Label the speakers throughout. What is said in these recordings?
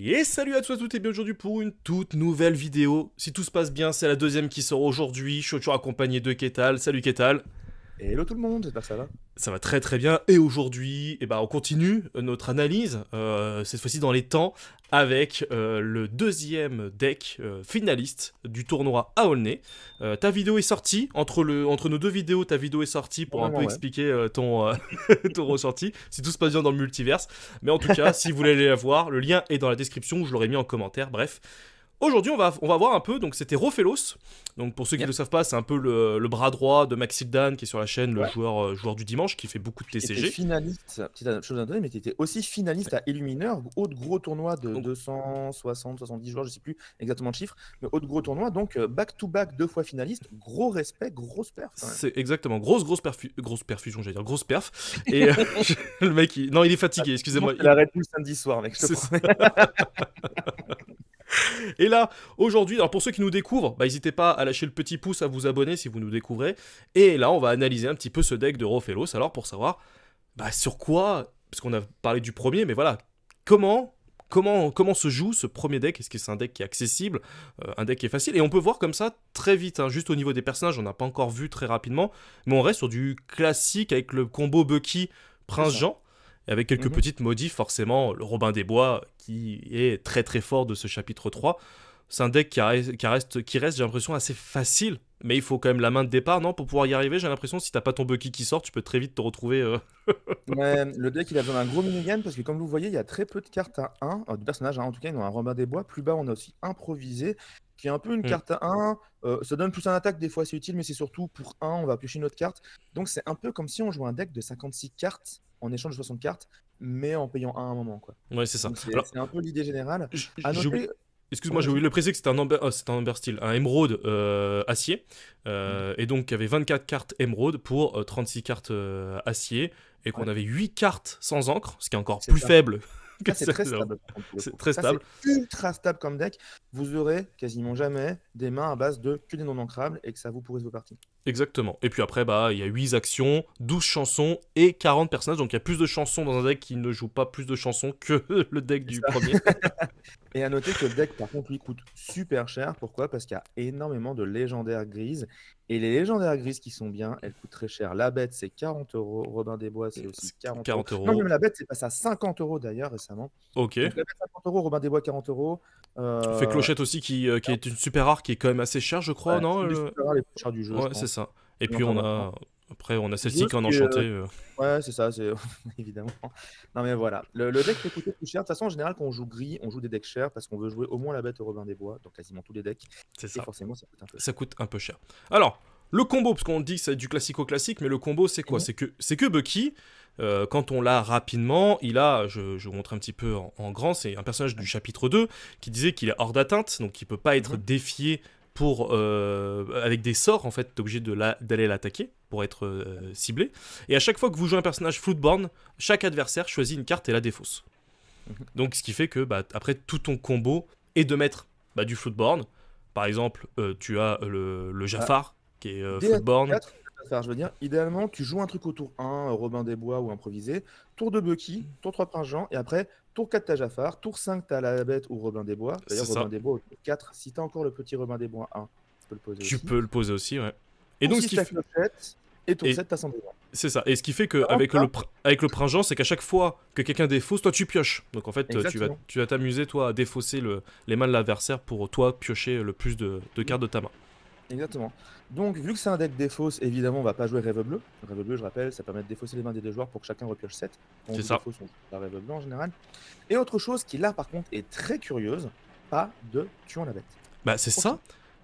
Speaker 1: Et salut à tous et à toutes et bien aujourd'hui pour une toute nouvelle vidéo. Si tout se passe bien, c'est la deuxième qui sort aujourd'hui. Je suis toujours accompagné de Ketal. Salut Ketal.
Speaker 2: Hello tout le monde, j'espère que ça va.
Speaker 1: Ça va très très bien. Et aujourd'hui, on continue notre analyse, cette fois-ci dans les temps, avec le deuxième deck finaliste du tournoi à Aulnay. Ta vidéo est sortie, entre nos deux vidéos, ta vidéo est sortie pour un peu
Speaker 2: Normalement, ouais.
Speaker 1: expliquer ton ressenti, si tout se passe bien dans le multiverse. Mais en tout cas, si vous voulez aller la voir, le lien est dans la description, je l'aurai mis en commentaire, bref. Aujourd'hui, on va voir un peu, donc c'était Rofelos. Donc pour ceux qui ne
Speaker 2: Yep.
Speaker 1: le savent pas, c'est un peu le bras droit de Maxildan qui est sur la chaîne, le
Speaker 2: Ouais.
Speaker 1: joueur du dimanche qui fait beaucoup de
Speaker 2: Qui était
Speaker 1: TCG.
Speaker 2: finaliste, petite chose à donner, mais qui était aussi finaliste à Illumineur, autre gros tournoi de
Speaker 1: Donc
Speaker 2: 260-70 joueurs, je sais plus exactement le chiffre, mais autre gros tournoi, donc back-to-back, 2 fois finaliste, gros respect, grosse perf quand même.
Speaker 1: c'est exactement grosse perfusion, j'allais dire grosse perf. Et le mec, non, il est
Speaker 2: Ah,
Speaker 1: fatigué,
Speaker 2: tout le monde
Speaker 1: excusez-moi.
Speaker 2: fait la Red Bull samedi soir, mec, je te
Speaker 1: C'est ça.
Speaker 2: promets.
Speaker 1: Et là, aujourd'hui, alors pour ceux qui nous découvrent, n'hésitez pas à lâcher le petit pouce, à vous abonner si vous nous découvrez. Et là, on va analyser un petit peu ce deck de Rofelos, alors pour savoir sur quoi, parce qu'on a parlé du premier, mais voilà, comment, comment se joue ce premier deck. Est-ce que c'est un deck qui est accessible, un deck qui est facile? Et on peut voir comme ça très vite, hein, juste au niveau des personnages, on n'a pas encore vu très rapidement, mais on reste sur du classique avec le combo Bucky
Speaker 2: C'est
Speaker 1: Prince
Speaker 2: ça.
Speaker 1: Jean, avec quelques
Speaker 2: Mhm.
Speaker 1: petites modifs, forcément, le Robin des Bois qui est très très fort de ce chapitre 3. C'est un deck qui reste, j'ai l'impression, assez facile, mais il faut quand même la main de départ, non? Pour pouvoir y arriver, j'ai l'impression, si t'as pas ton Bucky qui sort, tu peux très vite te retrouver.
Speaker 2: Ouais, le deck il a besoin d'un gros minigame parce que comme vous voyez, il y a très peu de cartes à 1, de personnages, hein, en tout cas, ils ont un Robin des Bois. Plus bas, on a aussi improvisé, qui est un peu une
Speaker 1: Hmm.
Speaker 2: carte à 1. Ça donne plus un attaque, des fois c'est utile, mais c'est surtout pour 1, on va piocher une autre carte. Donc c'est un peu comme si on jouait un deck de 56 cartes en échange de 60 cartes, mais en payant 1 à un moment, quoi.
Speaker 1: Ouais, c'est ça.
Speaker 2: Donc c'est
Speaker 1: Alors,
Speaker 2: c'est un peu l'idée générale. À
Speaker 1: j'ai oublié.
Speaker 2: noter.
Speaker 1: Excuse-moi,
Speaker 2: Ouais,
Speaker 1: j'ai
Speaker 2: vas-y.
Speaker 1: oublié de le préciser que c'était un Amber Steel, un émeraude acier.
Speaker 2: Mhm.
Speaker 1: Et donc, il y avait 24 cartes émeraude pour 36 cartes acier. Et qu'on
Speaker 2: Ouais,
Speaker 1: avait 8 cartes sans encre, ce qui est encore
Speaker 2: c'est
Speaker 1: plus
Speaker 2: ça.
Speaker 1: faible que
Speaker 2: Ça, c'est très
Speaker 1: celle-là.
Speaker 2: stable, par contre, pour le
Speaker 1: C'est
Speaker 2: coup.
Speaker 1: très
Speaker 2: Ça, c'est
Speaker 1: stable.
Speaker 2: ultra stable comme deck. Vous aurez quasiment jamais des mains à base de que des non ancrables et que ça vous pourrisse vos parties.
Speaker 1: Exactement. Et puis après, il y a 8 actions, 12 chansons et 40 personnages. Donc il y a plus de chansons dans un deck qui ne joue pas plus de chansons que le deck
Speaker 2: C'est
Speaker 1: du
Speaker 2: ça.
Speaker 1: premier.
Speaker 2: Et à noter que le deck, par contre, lui coûte super cher. Pourquoi? Parce qu'il y a énormément de légendaires grises. Et les légendaires grises qui sont bien, elles coûtent très cher. La bête, c'est 40 euros. Robin des Bois, c'est aussi
Speaker 1: C'est
Speaker 2: 40 euros.
Speaker 1: 40
Speaker 2: Non, même
Speaker 1: euros.
Speaker 2: la bête, c'est passé à 50 euros d'ailleurs récemment.
Speaker 1: Ok.
Speaker 2: Donc la bête, 50 euros. Robin des Bois, 40 euros.
Speaker 1: Fait
Speaker 2: Euh,
Speaker 1: Clochette aussi qui est une super rare qui est quand même assez chère, je crois,
Speaker 2: ouais,
Speaker 1: non?
Speaker 2: c'est une des super rares les plus chères du jeu, je
Speaker 1: Ouais, c'est
Speaker 2: pense.
Speaker 1: ça. Et
Speaker 2: Mais
Speaker 1: puis
Speaker 2: enfin, voilà.
Speaker 1: après, on a celle-ci
Speaker 2: Zeus
Speaker 1: qui est en
Speaker 2: qui est,
Speaker 1: enchanté.
Speaker 2: ouais, c'est ça, c'est évidemment. Non, mais voilà. Le deck peut coûter plus cher. De toute façon, en général, quand on joue gris, on joue des decks chers parce qu'on veut jouer au moins la bête au Robin des Bois, donc quasiment tous les decks.
Speaker 1: C'est
Speaker 2: Et
Speaker 1: ça.
Speaker 2: forcément, ça coûte un peu
Speaker 1: Ça
Speaker 2: cher.
Speaker 1: coûte un peu cher. Alors, le combo, parce qu'on dit que c'est du classico-classique, mais le combo, c'est quoi?
Speaker 2: Mhm.
Speaker 1: C'est que Bucky, quand on l'a rapidement, je vous montre un petit peu en grand, c'est un personnage du chapitre 2 qui disait qu'il est hors d'atteinte, donc il peut pas être
Speaker 2: Mhm.
Speaker 1: défié avec des sorts, en fait, t'es obligé d'aller l'attaquer pour être ciblé. Et à chaque fois que vous jouez un personnage Floodborn, chaque adversaire choisit une carte et la défausse.
Speaker 2: Mhm.
Speaker 1: Donc ce qui fait que après tout ton combo est de mettre du Floodborn. Par exemple, tu as le
Speaker 2: Bah,
Speaker 1: Jafar qui est
Speaker 2: dès la tour
Speaker 1: Floodborn.
Speaker 2: 4, je veux dire, idéalement, tu joues un truc au tour 1, Robin des Bois ou improvisé, tour 2 Bucky, tour 3 Prince Jean, et après, tour 4 t'as Jafar, tour 5 t'as la bête ou Robin des Bois.
Speaker 1: C'est
Speaker 2: D'ailleurs, Robin
Speaker 1: ça.
Speaker 2: des Bois au tour 4, si t'as encore le petit Robin des Bois 1, tu peux le poser
Speaker 1: Tu
Speaker 2: aussi.
Speaker 1: peux le poser aussi, ouais. Et
Speaker 2: Tour
Speaker 1: donc
Speaker 2: 6 t'as Clochette, et tour
Speaker 1: et
Speaker 2: 7 t'as Cendrillon.
Speaker 1: c'est ça. Et ce qui fait
Speaker 2: Avant
Speaker 1: qu'avec
Speaker 2: ça,
Speaker 1: avec le printemps, c'est qu'à chaque fois que quelqu'un défausse, toi tu pioches. Donc en fait,
Speaker 2: exactement.
Speaker 1: tu vas t'amuser toi à défausser les mains de l'adversaire pour toi piocher le plus de cartes de ta main.
Speaker 2: Exactement. Donc, vu que c'est un deck défausse, évidemment, on va pas jouer Rêve Bleu. Rêve Bleu, je rappelle, ça permet de défausser les mains des deux joueurs pour que chacun repioche 7. Quand on
Speaker 1: C'est
Speaker 2: joue
Speaker 1: ça.
Speaker 2: défausse, on joue la Rêve Bleu en général. Et autre chose qui, là, par contre, est très curieuse, pas de tuant la bête.
Speaker 1: C'est
Speaker 2: Pourquoi?
Speaker 1: ça.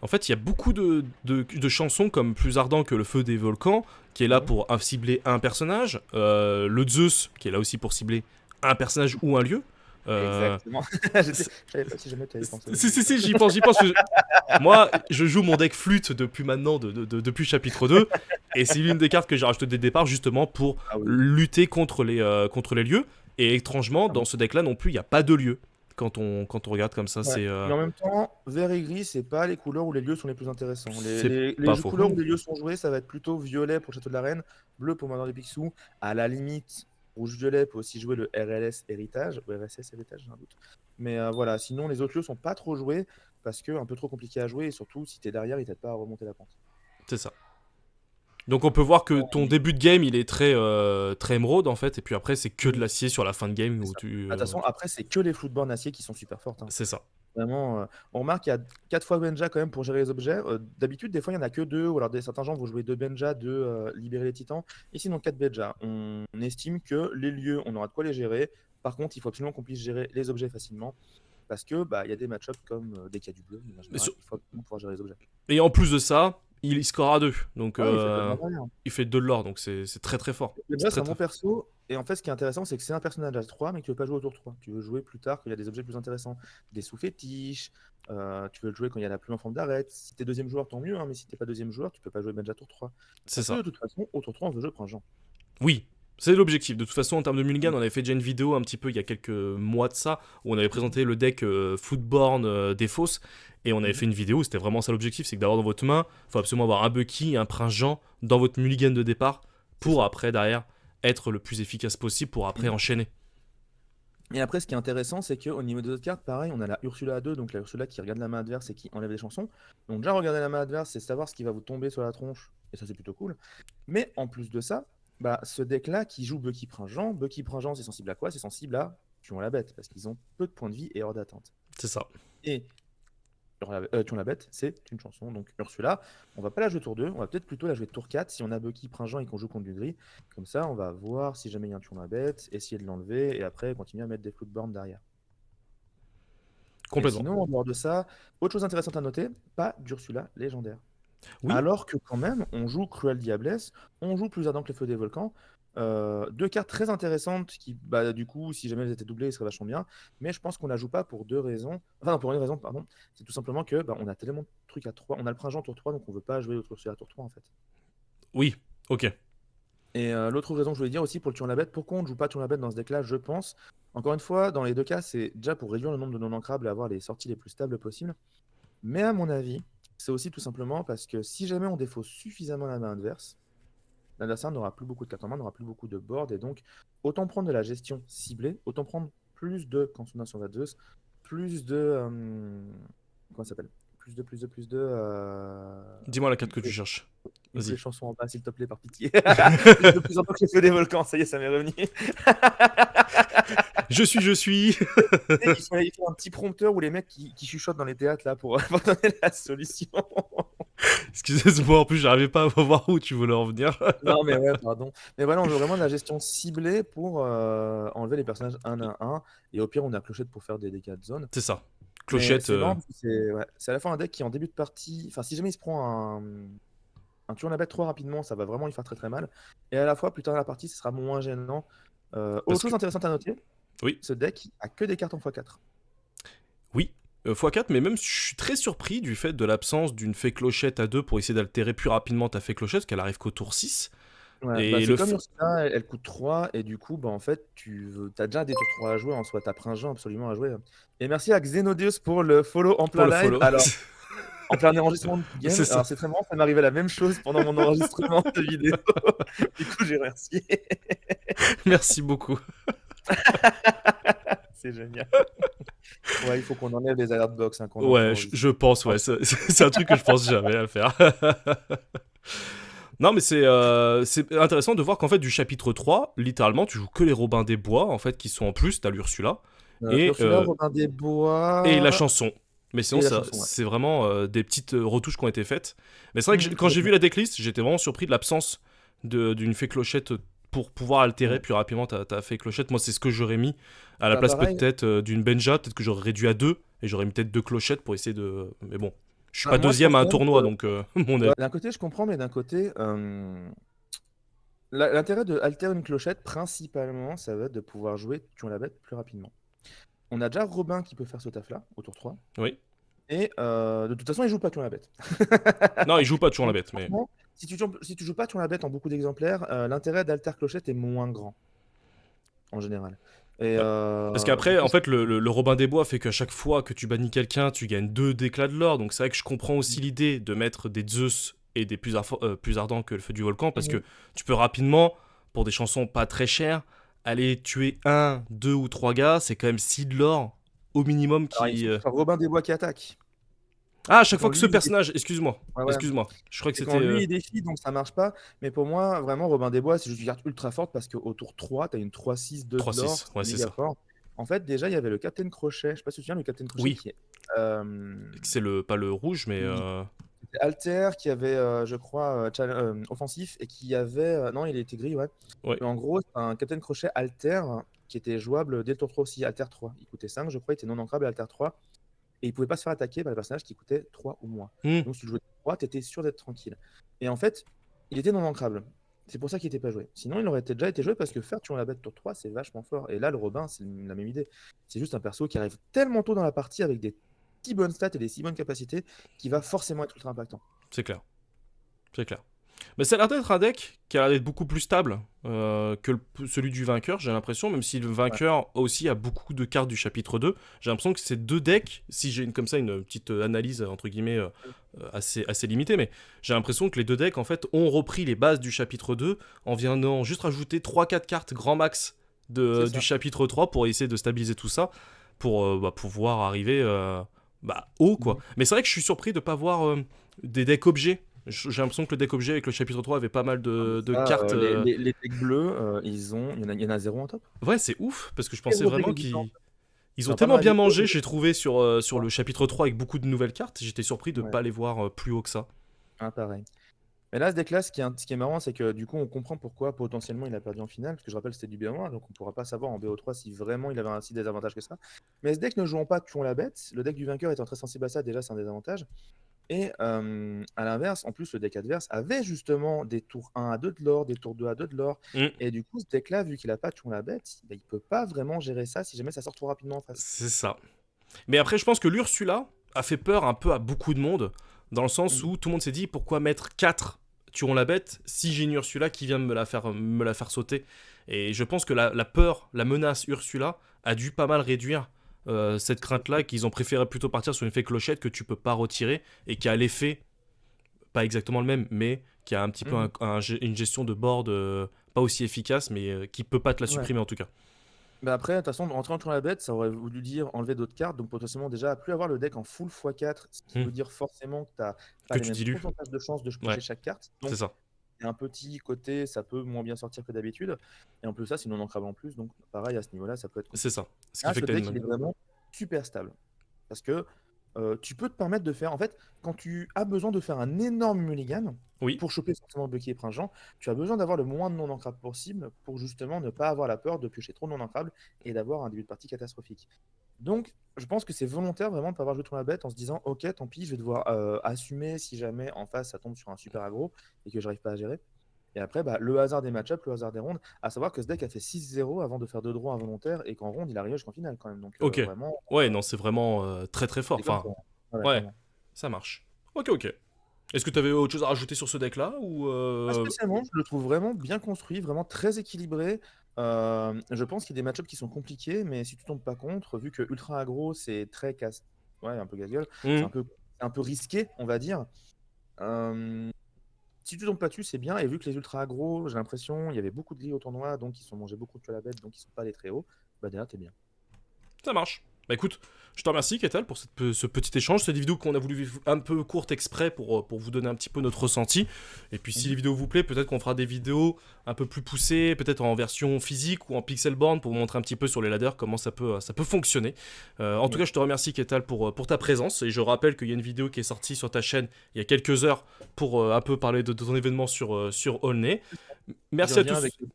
Speaker 1: En fait, il y a beaucoup de chansons comme Plus ardent que le feu des volcans, qui est là
Speaker 2: Mhm.
Speaker 1: pour cibler un personnage. Le Zeus, qui est là aussi pour cibler un personnage ou un lieu. Euh,
Speaker 2: Exactement.
Speaker 1: c'est-
Speaker 2: Je savais pas si jamais tu avais pensé au
Speaker 1: si, si,
Speaker 2: Zeus.
Speaker 1: si, j'y pense, j'y pense. Moi, je joue mon deck flûte depuis maintenant, depuis chapitre 2, et c'est l'une des cartes que j'ai rajouté dès le départ, justement pour
Speaker 2: Ah oui.
Speaker 1: lutter contre les lieux. Et étrangement, dans ce deck-là non plus, il n'y a pas de lieu. Quand on regarde comme ça,
Speaker 2: Ouais. Mais en même temps, vert et gris, c'est pas les couleurs où les lieux sont les plus intéressants. Les,
Speaker 1: c'est
Speaker 2: les,
Speaker 1: pas
Speaker 2: les
Speaker 1: faux.
Speaker 2: couleurs où les lieux sont joués, ça va être plutôt violet pour le Château de la Reine, bleu pour Manoir des Picsou. À la limite, rouge-violet peut aussi jouer le RLS Héritage, ou RSS Héritage, j'ai un doute. Mais voilà, sinon les autres lieux sont pas trop joués parce que un peu trop compliqué à jouer et surtout si t'es derrière, ils t'aident pas à remonter la pente.
Speaker 1: C'est ça. Donc on peut voir que ton début de game il est très émeraude en fait, et puis après c'est que de l'acier sur la fin de game
Speaker 2: C'est
Speaker 1: où
Speaker 2: ça.
Speaker 1: tu.
Speaker 2: De toute façon, après, c'est que les floodboards acier qui sont super fortes, hein.
Speaker 1: C'est ça.
Speaker 2: Vraiment, on remarque qu'il y a 4 fois Benja quand même pour gérer les objets. D'habitude, des fois, il y en a que 2, ou alors certains gens vont jouer 2 Benja, 2 libérer les titans. Ici, donc 4 Benja. On estime que les lieux, on aura de quoi les gérer. Par contre, il faut absolument qu'on puisse gérer les objets facilement. Parce que il y a des match-ups comme dès qu'il y a du bleu, en général, il faut absolument pouvoir gérer les objets.
Speaker 1: Et en plus de ça, il score à 2. Donc
Speaker 2: Ouais, il fait de l'or derrière.
Speaker 1: il fait 2 de l'or, donc c'est très très fort.
Speaker 2: Benja, c'est
Speaker 1: très,
Speaker 2: un bon
Speaker 1: très...
Speaker 2: perso. Et en fait, ce qui est intéressant, c'est que c'est un personnage à 3, mais que tu veux pas jouer au tour 3. Tu veux jouer plus tard, quand il y a des objets plus intéressants. Des sous-fétiches. Tu veux le jouer quand il y a la plume en forme d'arête. Si t'es deuxième joueur, tant mieux. Hein, mais si t'es pas deuxième joueur, tu peux pas jouer Benja tour 3.
Speaker 1: C'est
Speaker 2: Parce que
Speaker 1: ça.
Speaker 2: de toute façon, au tour 3, on veut jouer Prince-Jean.
Speaker 1: Oui, c'est l'objectif. De toute façon, en termes de mulligan, on avait fait déjà une vidéo un petit peu il y a quelques mois de ça, où on avait présenté le deck Footborn des Fosses, et on avait fait une vidéo, c'était vraiment ça l'objectif, c'est que d'avoir dans votre main, il faut absolument avoir un Bucky et un Prince Jean dans votre mulligan de départ, pour après, derrière, être le plus efficace possible, pour après enchaîner.
Speaker 2: Et après, ce qui est intéressant, c'est qu'au niveau des autres cartes, pareil, on a la Ursula à 2, donc la Ursula qui regarde la main adverse et qui enlève les chansons. Donc déjà, regarder la main adverse, c'est savoir ce qui va vous tomber sur la tronche, et ça, c'est plutôt cool. Mais en plus de ça, ce deck-là qui joue Bucky Prince-Jean, c'est sensible à quoi? C'est sensible à Tuons la bête, parce qu'ils ont peu de points de vie et hors d'attente.
Speaker 1: C'est ça.
Speaker 2: Et Tuons la bête, c'est une chanson. Donc Ursula, on va pas la jouer tour 2, on va peut-être plutôt la jouer tour 4 si on a Bucky Prince-Jean et qu'on joue contre du gris. Comme ça, on va voir si jamais il y a un Tuons la bête, essayer de l'enlever, et après continuer à mettre des floodborns derrière.
Speaker 1: Complètement.
Speaker 2: Et sinon, en dehors de ça, autre chose intéressante à noter, pas d'Ursula légendaire.
Speaker 1: Oui.
Speaker 2: Alors que quand même, on joue Cruel Diablesse, on joue Plus ardent que le feu des volcans. 2 cartes très intéressantes qui, du coup, si jamais elles étaient doublées, ce serait vachement bien. Mais je pense qu'on la joue pas pour 2 raisons. Enfin, non, pour une raison, pardon. C'est tout simplement que on a tellement de trucs à 3. On a le Prince-Jean tour 3, donc on veut pas jouer l'autre Ursula tour 3 en fait.
Speaker 1: Oui, ok.
Speaker 2: Et l'autre raison que je voulais dire aussi pour le Tuon la bête, pourquoi on ne joue pas Tuon la bête dans ce deck-là, je pense. Encore une fois, dans les 2 cas, c'est déjà pour réduire le nombre de non-ancrables et avoir les sorties les plus stables possibles. Mais à mon avis, c'est aussi tout simplement parce que si jamais on défausse suffisamment la main adverse, l'adversaire n'aura plus beaucoup de cartes en main, n'aura plus beaucoup de board, et donc autant prendre de la gestion ciblée, autant prendre plus de Consonance sur Vadzeus, plus de. Comment ça s'appelle? Plus de.
Speaker 1: Dis-moi la carte que tu cherches. Vas-y.
Speaker 2: Les chansons en bas, s'il te plaît, par pitié. De plus en plus que le feu des volcans, ça y est, ça m'est revenu.
Speaker 1: Je suis.
Speaker 2: Il faut un petit prompteur où les mecs qui chuchotent dans les théâtres là pour donner la solution.
Speaker 1: Excusez-moi, en plus, j'arrivais pas à voir où tu voulais en venir.
Speaker 2: Non, mais ouais, pardon. Mais voilà, on veut vraiment de la gestion ciblée pour enlever les personnages 1 à 1. Et au pire, on a Clochette pour faire des dégâts de zone.
Speaker 1: C'est ça.
Speaker 2: Mais
Speaker 1: Clochette.
Speaker 2: c'est marrant parce que c'est à la fois un deck qui, en début de partie, enfin, si jamais il se prend un tueur la bête trop rapidement, ça va vraiment lui faire très très mal. Et à la fois, plus tard dans la partie, ce sera moins gênant. Autre chose intéressante à noter,
Speaker 1: oui.
Speaker 2: Ce deck a que des cartes en x4.
Speaker 1: Oui, x4, mais même je suis très surpris du fait de l'absence d'une fée clochette à 2 pour essayer d'altérer plus rapidement ta fée clochette, parce qu'elle arrive qu'au tour 6.
Speaker 2: Ouais,
Speaker 1: et
Speaker 2: c'est comme Ursula, elle coûte 3, et du coup, en fait, as déjà des tours 3 à jouer en soi, t'as Prince-Jean absolument à jouer. Et merci à Xenodeus pour le follow en plein live. Alors, en plein enregistrement de game. Alors, c'est très marrant, ça m'est arrivé la même chose pendant mon enregistrement de vidéo. Du coup, j'ai remercié.
Speaker 1: Merci beaucoup.
Speaker 2: C'est génial. Ouais, il faut qu'on enlève les alert box. Hein,
Speaker 1: ouais, je pense, ouais. C'est un truc que je pense jamais à faire. Non, mais c'est intéressant de voir qu'en fait, du chapitre 3, littéralement, tu joues que les Robins des Bois, en fait, qui sont en plus, t'as l'Ursula.
Speaker 2: Ursula, Robin des Bois.
Speaker 1: Et la chanson. Mais sinon, c'est vraiment des petites retouches qui ont été faites. Mais c'est vrai que quand j'ai vu la decklist, j'étais vraiment surpris de l'absence d'une fée clochette pour pouvoir altérer plus rapidement ta fée clochette. Moi, c'est ce que j'aurais mis à la place peut-être d'une Benja. Peut-être que j'aurais réduit à 2 et j'aurais mis peut-être 2 clochettes pour essayer de. Mais bon, je suis pas deuxième à un tournoi, donc mon avis.
Speaker 2: D'un côté, je comprends, mais d'un côté, l'intérêt de altérer une clochette, principalement, ça va être de pouvoir jouer Tuons la bête plus rapidement. On a déjà Robin qui peut faire ce taf-là, au tour 3.
Speaker 1: Oui.
Speaker 2: Et de toute façon, il joue pas Tuons la bête.
Speaker 1: Non, il joue pas Tuons la bête. Mais...
Speaker 2: Si tu joues pas Tuons la bête en beaucoup d'exemplaires, l'intérêt d'alter clochette est moins grand, en général. Et
Speaker 1: parce qu'après, en fait, le Robin des Bois fait qu'à chaque fois que tu bannis quelqu'un, tu gagnes 2 d'éclat de l'or. Donc c'est vrai que je comprends aussi l'idée de mettre des Zeus et des plus ardents que le feu du volcan, parce que tu peux rapidement, pour des chansons pas très chères, aller tuer 1, 2 ou 3 gars, c'est quand même 6 de l'or au minimum
Speaker 2: Alors, il me
Speaker 1: qui.
Speaker 2: semble que c'est Robin des Bois qui attaque.
Speaker 1: Ah, à
Speaker 2: Et
Speaker 1: chaque
Speaker 2: quand
Speaker 1: fois que ce
Speaker 2: lui,
Speaker 1: personnage, excuse-moi,
Speaker 2: ouais, ouais.
Speaker 1: excuse-moi, je crois que
Speaker 2: C'est quand
Speaker 1: c'était.
Speaker 2: lui il défie, donc ça marche pas. Mais pour moi, vraiment, Robin des Bois, c'est juste une carte ultra forte parce qu'au tour 3, t'as une 3-6 2 de l'or,
Speaker 1: 3-6,
Speaker 2: c'est
Speaker 1: ouais, c'est
Speaker 2: méga
Speaker 1: ça.
Speaker 2: fort. En fait, déjà, il y avait le Captain Crochet. Je sais pas si tu te souviens, le Captain Crochet
Speaker 1: Oui,
Speaker 2: qui est.
Speaker 1: c'est le pas le rouge, mais.
Speaker 2: Qui était Alter, qui avait, je crois, offensif, et qui avait. Non, il était gris, ouais.
Speaker 1: Ouais.
Speaker 2: Mais en gros, c'est un Captain Crochet Alter qui était jouable dès le tour 3 aussi, Alter 3. Il coûtait 5, je crois, il était non ancrable, Alter 3. Et il pouvait pas se faire attaquer par les personnages qui coûtaient 3 ou moins.
Speaker 1: Hmm,
Speaker 2: Donc si tu jouais 3, tu étais sûr d'être tranquille. Et en fait, il était non ancrable. C'est pour ça qu'il n'était pas joué. Sinon, il aurait déjà été joué parce que faire tuer la bête tour 3, c'est vachement fort. Et là, le Robin, c'est la même idée. C'est juste un perso qui arrive tellement tôt dans la partie avec des si bonnes stats et des si bonnes capacités qui va forcément être ultra impactant.
Speaker 1: c'est clair, c'est clair. Mais ça a l'air d'être un deck qui a l'air d'être beaucoup plus stable que celui du vainqueur, j'ai l'impression, même si le
Speaker 2: Ouais.
Speaker 1: vainqueur aussi a beaucoup de cartes du chapitre 2. J'ai l'impression que ces deux decks, si j'ai comme ça une petite analyse entre guillemets assez limitée, mais j'ai l'impression que les deux decks en fait ont repris les bases du chapitre 2 en venant juste rajouter 3-4 cartes grand max
Speaker 2: C'est
Speaker 1: du
Speaker 2: ça.
Speaker 1: chapitre 3 pour essayer de stabiliser tout ça, pour pouvoir arriver haut quoi.
Speaker 2: Mhm.
Speaker 1: Mais c'est vrai que je suis surpris de pas voir des decks objets. J'ai l'impression que le deck objet avec le chapitre 3 avait pas mal
Speaker 2: Ah, mais
Speaker 1: de
Speaker 2: ça,
Speaker 1: cartes.
Speaker 2: les decks bleus, il y en a zéro en top.
Speaker 1: Ouais, c'est ouf, parce que je pensais
Speaker 2: Zéro deck
Speaker 1: vraiment
Speaker 2: existant.
Speaker 1: ils ont
Speaker 2: Genre, pas dans
Speaker 1: tellement
Speaker 2: la
Speaker 1: bien
Speaker 2: vidéo,
Speaker 1: mangé, j'ai trouvé sur
Speaker 2: ouais.
Speaker 1: le chapitre 3 avec beaucoup de nouvelles cartes. J'étais surpris de
Speaker 2: Ouais.
Speaker 1: pas les voir plus haut que ça.
Speaker 2: Ah, pareil. Mais là, ce deck-là, ce qui est marrant, c'est que du coup, on comprend pourquoi potentiellement il a perdu en finale, parce que je rappelle, c'était du BO1, donc on pourra pas savoir en BO3 si vraiment il avait un si désavantage que ça. Mais ce deck ne jouant pas tuons la bête, le deck du vainqueur étant très sensible à ça, déjà c'est un désavantage. Et à l'inverse, en plus, le deck adverse avait justement des tours 1 à 2 de l'or, des tours 2 à 2 de l'or.
Speaker 1: Hmm,
Speaker 2: Et du coup, ce deck-là, vu qu'il a pas tuons la bête, bah, il peut pas vraiment gérer ça si jamais ça sort trop rapidement en face.
Speaker 1: c'est ça. Mais après, je pense que l'Ursula a fait peur un peu à beaucoup de monde, dans le sens
Speaker 2: Mhm.
Speaker 1: où tout le monde s'est dit pourquoi mettre 4 tuons la bête si j'ai une Ursula qui vient me la faire sauter. Et je pense que la peur, la menace Ursula a dû pas mal réduire cette crainte-là, qu'ils ont préféré plutôt partir sur une fée clochette que tu peux pas retirer et qui a l'effet, pas exactement le même, mais qui a un petit peu
Speaker 2: Mhm.
Speaker 1: une gestion de board pas aussi efficace, mais qui peut pas te la
Speaker 2: Ouais.
Speaker 1: supprimer en tout cas.
Speaker 2: Bah après, de toute façon, rentrer en tuant la bête, ça aurait voulu dire enlever d'autres cartes, donc potentiellement déjà plus avoir le deck en full x4, ce qui
Speaker 1: Hmm.
Speaker 2: veut dire forcément que tu n'as pas
Speaker 1: Que
Speaker 2: les
Speaker 1: tu
Speaker 2: mêmes
Speaker 1: dilues.
Speaker 2: pourcentages de chances de
Speaker 1: Ouais,
Speaker 2: piocher chaque carte.
Speaker 1: c'est
Speaker 2: Donc
Speaker 1: ça.
Speaker 2: il y a un petit côté, ça peut moins bien sortir que d'habitude. Et en plus ça, c'est non ancrable en plus, donc pareil à ce niveau-là, ça peut être
Speaker 1: C'est
Speaker 2: compliqué.
Speaker 1: ça. Ce qui
Speaker 2: Là,
Speaker 1: fait
Speaker 2: ce
Speaker 1: que t'as
Speaker 2: deck, il
Speaker 1: une.
Speaker 2: est vraiment super stable. Parce que tu peux te permettre de faire. En fait, quand tu as besoin de faire un énorme mulligan
Speaker 1: Oui,
Speaker 2: pour choper forcément Bucky et Prince Jean, tu as besoin d'avoir le moins de non ancrables possible pour justement ne pas avoir la peur de piocher trop de non ancrables et d'avoir un début de partie catastrophique. Donc, je pense que c'est volontaire vraiment de ne pas avoir joué trop la bête en se disant ok, tant pis, je vais devoir assumer si jamais en face ça tombe sur un super aggro et que j'arrive pas à gérer. Et après, bah, le hasard des match-ups, le hasard des rondes, à savoir que ce deck a fait 6-0 avant de faire 2 draws involontaires et qu'en ronde, il arrive jusqu'en finale quand même. Donc,
Speaker 1: ok.
Speaker 2: vraiment,
Speaker 1: Ouais, non, c'est vraiment très très fort.
Speaker 2: c'est comme
Speaker 1: Enfin,
Speaker 2: ça. Ouais,
Speaker 1: ouais,
Speaker 2: clairement.
Speaker 1: ça marche. Ok, ok. Est-ce que t'avais autre chose à rajouter sur ce deck-là ou
Speaker 2: Pas spécialement, je le trouve vraiment bien construit, vraiment très équilibré. Je pense qu'il y a des match-ups qui sont compliqués, mais si tu tombes pas contre, vu que ultra aggro, c'est très casse. Ouais, un peu casse-gueule,
Speaker 1: hmm,
Speaker 2: c'est un peu risqué, on va dire. Euh, Si tu tombes pas dessus, c'est bien. Et vu que les ultra aggro, j'ai l'impression, il y avait beaucoup de gris au tournoi, donc ils sont mangés beaucoup de tuer à la bête, donc ils sont pas allés très haut. Bah derrière, t'es bien.
Speaker 1: ça marche. Bah écoute, je te remercie, Ketal, pour ce petit échange. C'est des vidéos qu'on a voulu vivre un peu courtes exprès pour vous donner un petit peu notre ressenti. Et puis si les
Speaker 2: Mhm.
Speaker 1: vidéos vous plaisent, peut-être qu'on fera des vidéos un peu plus poussées, peut-être en version physique ou en pixel born pour vous montrer un petit peu sur les ladders comment ça peut fonctionner. En tout
Speaker 2: Oui.
Speaker 1: cas, je te remercie, Ketal, pour ta présence. Et je rappelle qu'il y a une vidéo qui est sortie sur ta chaîne il y a quelques heures pour un peu parler de ton événement sur Aulnay.
Speaker 2: J'y
Speaker 1: Merci à
Speaker 2: reviens avec
Speaker 1: tous.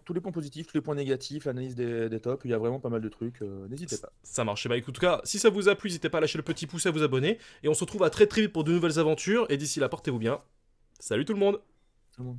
Speaker 2: tous les points positifs, tous les points négatifs, l'analyse des tops. Il y a vraiment pas mal de trucs. N'hésitez pas.
Speaker 1: Ça marche. Et bah écoute, en tout cas, si ça vous a plu, n'hésitez pas à lâcher le petit pouce et à vous abonner. Et on se retrouve à très très vite pour de nouvelles aventures. Et d'ici là, portez-vous bien. Salut tout le monde!
Speaker 2: Tout le monde.